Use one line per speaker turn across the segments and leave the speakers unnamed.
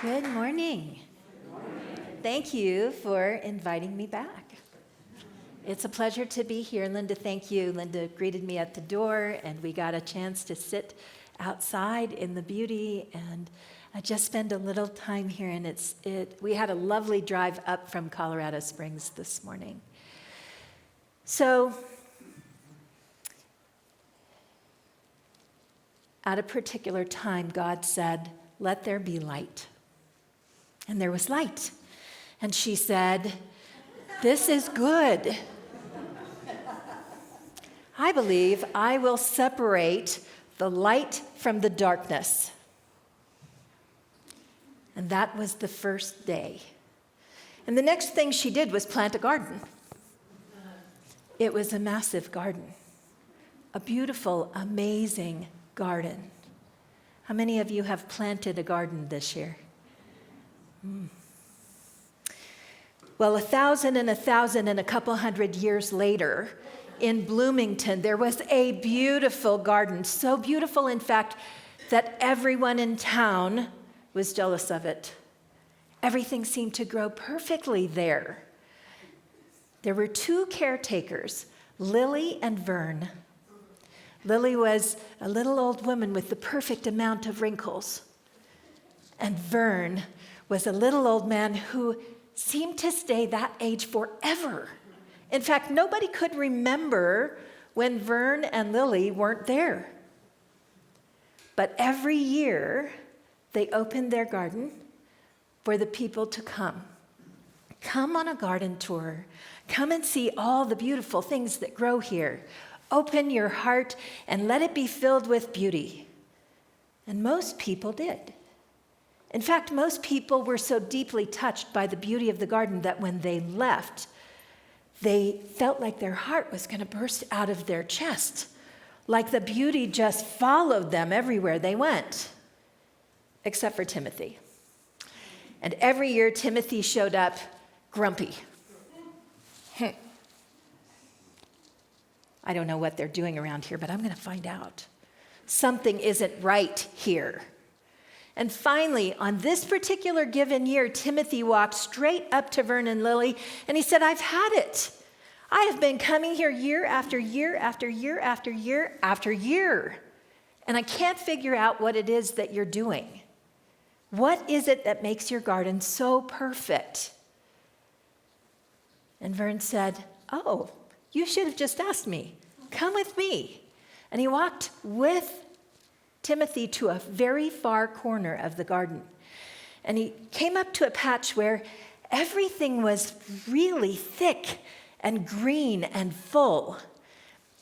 Good morning. Thank you for inviting me back. It's a pleasure to be here. Linda, thank you. Linda greeted me at the door, and we got a chance to sit outside in the beauty and just spend a little time here. And we had a lovely drive up from Colorado Springs this morning. So, at a particular time, God said, "Let there be light." And there was light. And she said, "This is good. I believe I will separate the light from the darkness." And that was the first day. And the next thing she did was plant a garden. It was a massive garden, a beautiful, amazing garden. How many of you have planted a garden this year? Well, 1,000 and 1,000 and a couple hundred years later, in Bloomington, there was a beautiful garden. So beautiful, in fact, that everyone in town was jealous of it. Everything seemed to grow perfectly there. There were two caretakers, Lily and Vern. Lily was a little old woman with the perfect amount of wrinkles. And Vern was a little old man who seemed to stay that age forever. In fact, nobody could remember when Vern and Lily weren't there. But every year, they opened their garden for the people to come. Come on a garden tour. Come and see all the beautiful things that grow here. Open your heart and let it be filled with beauty. And most people did. In fact, most people were so deeply touched by the beauty of the garden that when they left, they felt like their heart was going to burst out of their chest, like the beauty just followed them everywhere they went, except for Timothy. And every year, Timothy showed up grumpy. I don't know what they're doing around here, but I'm going to find out. Something isn't right here. And finally, on this particular given year, Timothy walked straight up to Vern and Lily, and he said, "I've had it. I have been coming here year after year after year after year after year, and I can't figure out what it is that you're doing. What is it that makes your garden so perfect?" And Vern said, "Oh, you should have just asked me. Come with me." And he walked with Timothy to a very far corner of the garden. And he came up to a patch where everything was really thick and green and full.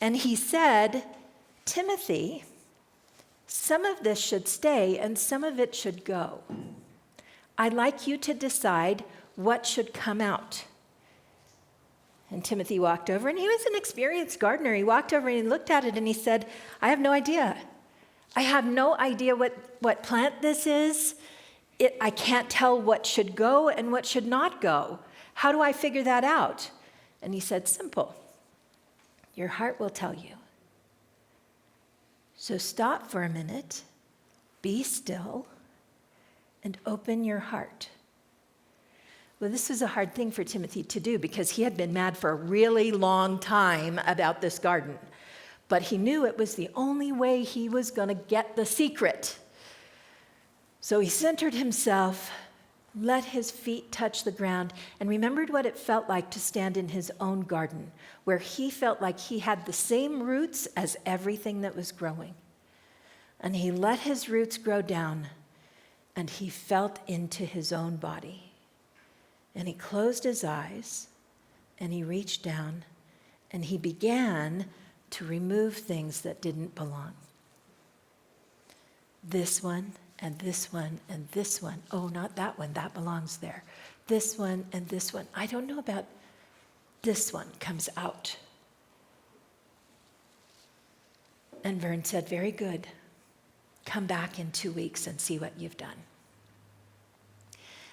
And he said, "Timothy, some of this should stay and some of it should go. I'd like you to decide what should come out." And Timothy walked over, and he was an experienced gardener. He walked over and he looked at it and he said, "I have no idea. I have no idea what plant this is. I can't tell what should go and what should not go. How do I figure that out?" And he said, "Simple. Your heart will tell you. So stop for a minute, be still, and open your heart." Well, this was a hard thing for Timothy to do because he had been mad for a really long time about this garden. But he knew it was the only way he was going to get the secret. So he centered himself, let his feet touch the ground, and remembered what it felt like to stand in his own garden, where he felt like he had the same roots as everything that was growing. And he let his roots grow down, and he felt into his own body. And he closed his eyes, and he reached down, and he began to remove things that didn't belong. This one, and this one, and this one. Oh, not that one, that belongs there. This one, and this one. I don't know about this one comes out. And Vern said, "Very good. Come back in 2 weeks and see what you've done."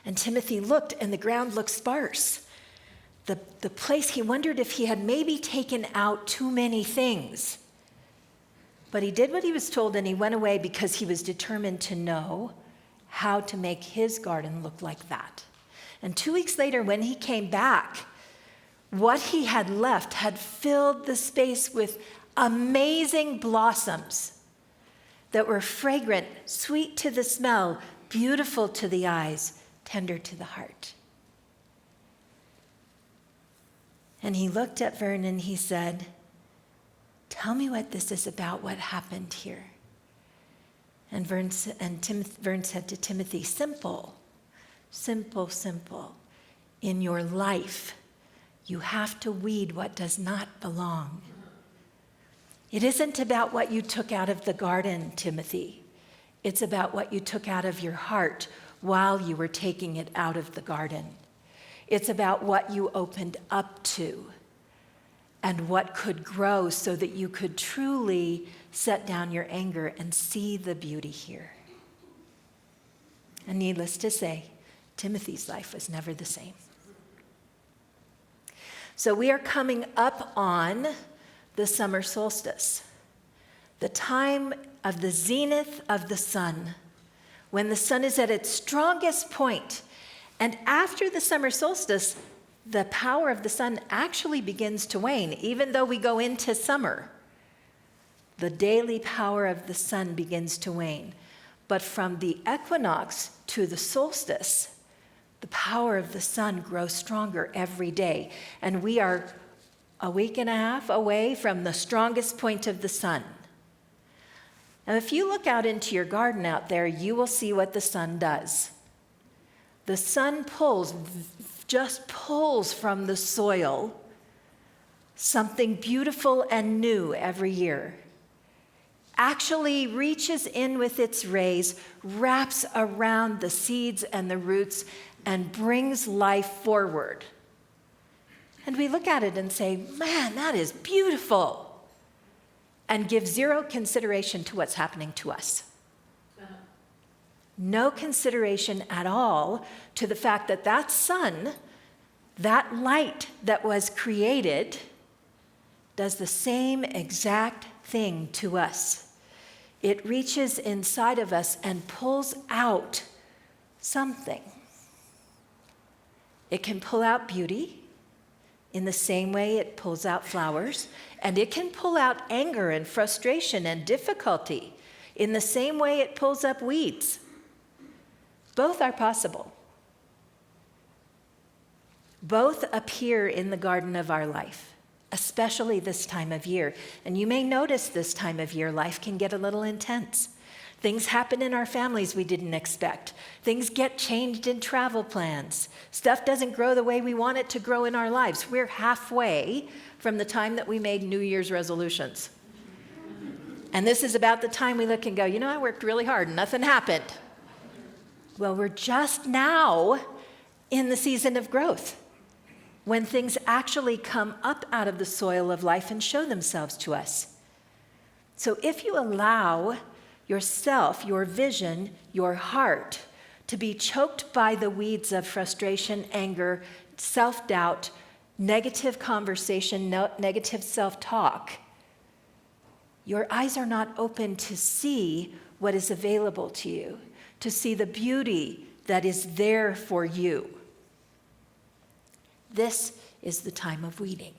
And Timothy looked, and the ground looked sparse. The place, he wondered if he had maybe taken out too many things. But he did what he was told, and he went away because he was determined to know how to make his garden look like that. And 2 weeks later, when he came back, what he had left had filled the space with amazing blossoms that were fragrant, sweet to the smell, beautiful to the eyes, tender to the heart. And he looked at Vern and he said, "Tell me what this is about, what happened here." And Vern said to Timothy, simple, simple, simple. In your life, you have to weed what does not belong. It isn't about what you took out of the garden, Timothy. It's about what you took out of your heart while you were taking it out of the garden. It's about what you opened up to and what could grow so that you could truly set down your anger and see the beauty here. And needless to say, Timothy's life was never the same. So we are coming up on the summer solstice, the time of the zenith of the sun, when the sun is at its strongest point. And after the summer solstice, the power of the sun actually begins to wane, even though we go into summer. The daily power of the sun begins to wane. But from the equinox to the solstice, the power of the sun grows stronger every day. And we are a week and a half away from the strongest point of the sun. Now, if you look out into your garden out there, you will see what the sun does. The sun just pulls from the soil something beautiful and new every year. Actually reaches in with its rays, wraps around the seeds and the roots, and brings life forward. And we look at it and say, man, that is beautiful, and give zero consideration to what's happening to us. No consideration at all to the fact that that sun, that light that was created, does the same exact thing to us. It reaches inside of us and pulls out something. It can pull out beauty in the same way it pulls out flowers, and it can pull out anger and frustration and difficulty in the same way it pulls up weeds. Both are possible. Both appear in the garden of our life, especially this time of year. And you may notice this time of year, life can get a little intense. Things happen in our families we didn't expect. Things get changed in travel plans. Stuff doesn't grow the way we want it to grow in our lives. We're halfway from the time that we made New Year's resolutions. And this is about the time we look and go, I worked really hard and nothing happened. Well, we're just now in the season of growth, when things actually come up out of the soil of life and show themselves to us. So if you allow yourself, your vision, your heart to be choked by the weeds of frustration, anger, self-doubt, negative conversation, negative self-talk, your eyes are not open to see what is available to you, to see the beauty that is there for you. This is the time of weeding.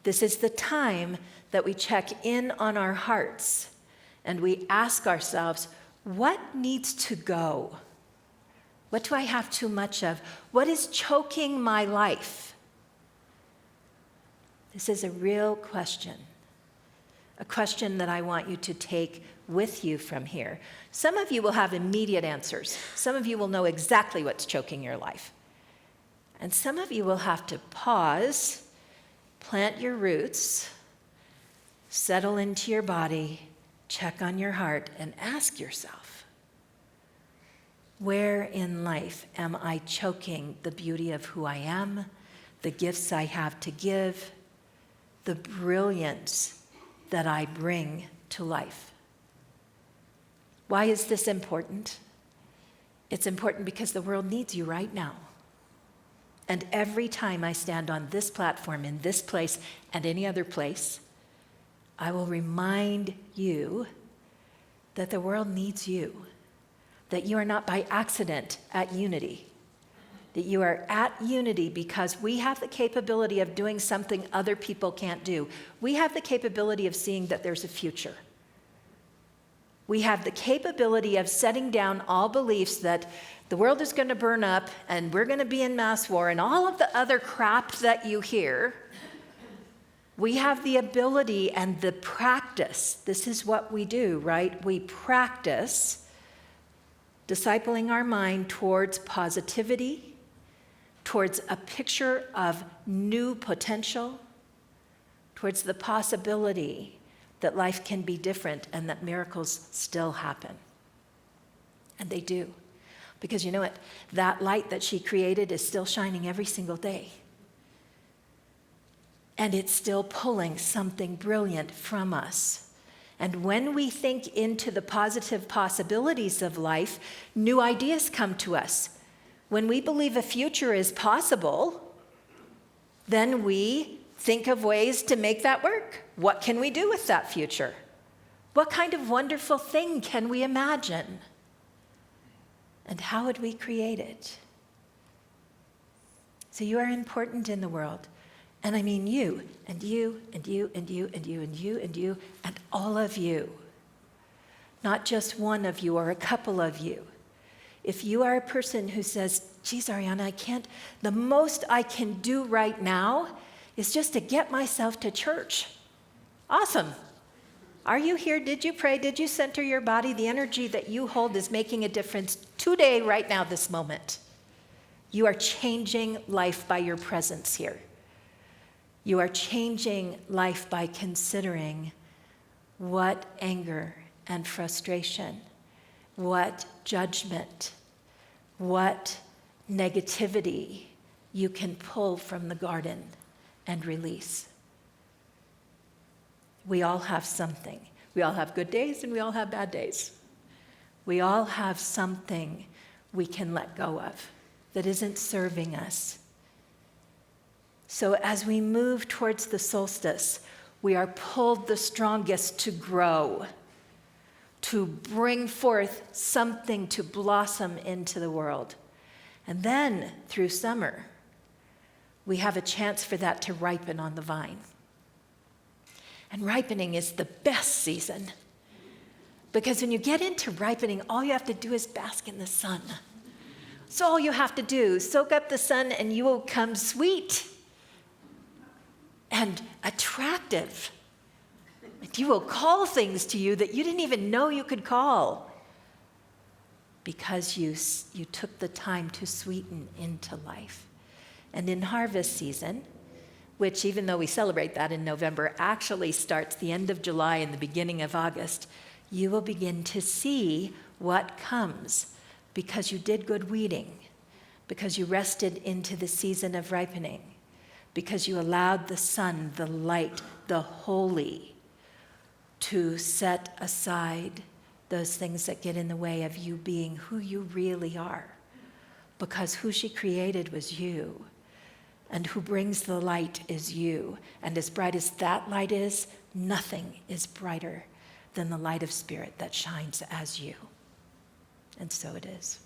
This is the time that we check in on our hearts and we ask ourselves, what needs to go? What do I have too much of? What is choking my life? This is a real question, a question that I want you to take with you from here. Some of you will have immediate answers. Some of you will know exactly what's choking your life. And some of you will have to pause, plant your roots, settle into your body, check on your heart, and ask yourself, where in life am I choking the beauty of who I am, the gifts I have to give, the brilliance that I bring to life? Why is this important? It's important because the world needs you right now. And every time I stand on this platform, in this place, and any other place, I will remind you that the world needs you. that you are not by accident at unity, that you are at unity because we have the capability of doing something other people can't do. We have the capability of seeing that there's a future. We have the capability of setting down all beliefs that the world is going to burn up and we're going to be in mass war and all of the other crap that you hear. We have the ability and the practice. This is what we do, right? We practice discipling our mind towards positivity, towards a picture of new potential, towards the possibility that life can be different and that miracles still happen. And they do. Because you know what? That light that she created is still shining every single day. And it's still pulling something brilliant from us. And when we think into the positive possibilities of life, new ideas come to us. When we believe a future is possible, then we think of ways to make that work. What can we do with that future? What kind of wonderful thing can we imagine? And how would we create it? So you are important in the world. And I mean you, and you, and you, and you, and you, and you, and you, and all of you. Not just one of you or a couple of you. If you are a person who says, geez, Ahriana, the most I can do right now is just to get myself to church. Awesome. Are you here? Did you pray? Did you center your body? The energy that you hold is making a difference today, right now, this moment. You are changing life by your presence here. You are changing life by considering what anger and frustration, what judgment, what negativity you can pull from the garden and release. We all have something. We all have good days and we all have bad days. We all have something we can let go of that isn't serving us. So as we move towards the solstice, we are pulled the strongest to grow, to bring forth something to blossom into the world. And then through summer, we have a chance for that to ripen on the vine. And ripening is the best season. Because when you get into ripening, all you have to do is bask in the sun. That's all you have to do. Soak up the sun and you will come sweet and attractive. And you will call things to you that you didn't even know you could call. Because you took the time to sweeten into life. And in harvest season, which even though we celebrate that in November, actually starts the end of July and the beginning of August, you will begin to see what comes because you did good weeding, because you rested into the season of ripening, because you allowed the sun, the light, the holy to set aside those things that get in the way of you being who you really are, because who she created was you. And who brings the light is you. And as bright as that light is, nothing is brighter than the light of spirit that shines as you. And so it is.